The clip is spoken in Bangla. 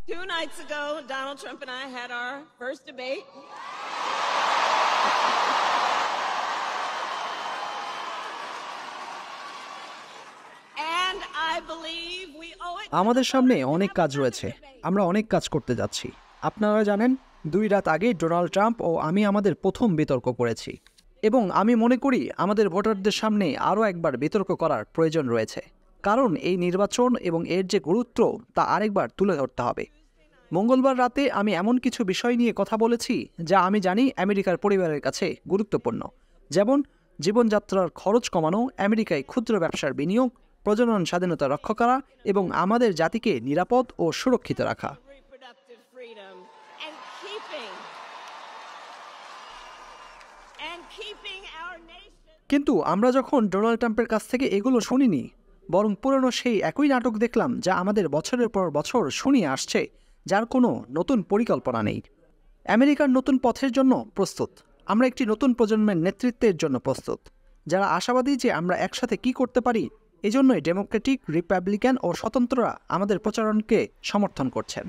2 nights ago, Donald Trump and I had our first debate. And I believe we owe it. আমাদের সামনে অনেক কাজ রয়েছে, আমরা অনেক কাজ করতে যাচ্ছি। আপনারা জানেন 2 রাত আগে ডোনাল্ড ট্রাম্প ও আমি আমাদের প্রথম বিতর্ক করেছি, এবং আমি মনে করি আমাদের ভোটারদের সামনে আরও একবার বিতর্ক করার প্রয়োজন রয়েছে, কারণ এই নির্বাচন এবং এর যে গুরুত্ব তা আরেকবার তুলে ধরতে হবে। মঙ্গলবার রাতে আমি এমন কিছু বিষয় নিয়ে কথা বলেছি যা আমি জানি আমেরিকার পরিবারের কাছে গুরুত্বপূর্ণ, যেমন জীবনযাত্রার খরচ কমানো, আমেরিকায় ক্ষুদ্র ব্যবসার বিনিয়োগ, প্রজনন স্বাধীনতা রক্ষা করা এবং আমাদের জাতিকে নিরাপদ ও সুরক্ষিত রাখা। Reproductive freedom and keeping our nation. কিন্তু আমরা যখন ডোনাল্ড ট্রাম্পের কাছ থেকে এগুলো শুনিনি, বরং পুরনো সেই একই নাটক দেখলাম যা আমাদের বছরের পর বছর শুনিয়ে আসছে, যার কোনো নতুন পরিকল্পনা নেই। আমেরিকার নতুন পথের জন্য প্রস্তুত, আমরা একটি নতুন প্রজন্মের নেতৃত্বের জন্য প্রস্তুত, যারা আশাবাদী যে আমরা একসাথে কি করতে পারি। এজন্যই ডেমোক্রেটিক, রিপাবলিকান ও স্বতন্ত্ররা আমাদের প্রচারণকে সমর্থন করছেন।